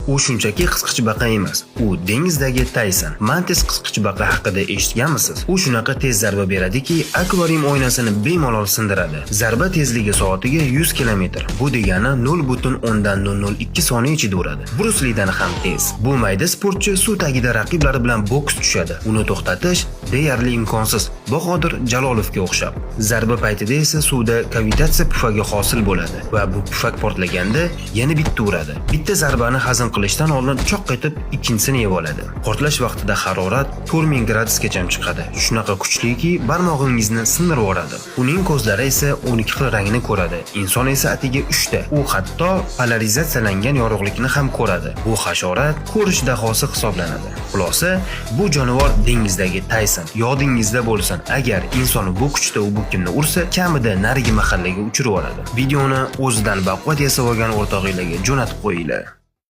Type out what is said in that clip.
U shunchaki qisqichbaqa emas, u dengizdagi Tayson. Mantis qisqichbaqa haqida eshitganmisiz? U shunaqa tez zarba beradiki, akvarium oynasini bemalol sindiradi. Zarba tezligi soatiga 100 km. Bu degani 0.002 soniya ichida uradi. Bruce Lidan ham tez. Bu mayda sportchi suv tagida raqiblari bilan boks tushadi. Uni to'xtatish deyarli imkonsiz. Bahodir Jalolovga o'xshab. Zarba paytida esa suvda kavitatsiya pufagi hosil bo'ladi va bu pufak portlaganda yana bitta uradi. Bitta zarbani hazm qilishdan oldin cho'q etib ikkinchisini yeb oladi. Portlash vaqtida harorat 4000 gradusgacha chiqadi. Shunaqa kuchliki, barmog'ingizni sindirib yuboradi. Uning ko'zlari esa 12 xil rangni ko'radi. Inson esa atiga 3 ta. U hatto polarizatsiyalangan yorug'likni ham ko'radi. Bu hasharot ko'rish dahosi hisoblanadi. Xulosa, bu jonivor dengizdagi Tayson. Yodingizda bo'lsin, agar inson bu kuchda u kimni ursa, kamida narigi mahallaga uchirib yuboradi. Videoni o'zidan baquvvat yasab olgan o'rtog'inglarga jo'natib qo'yinglar.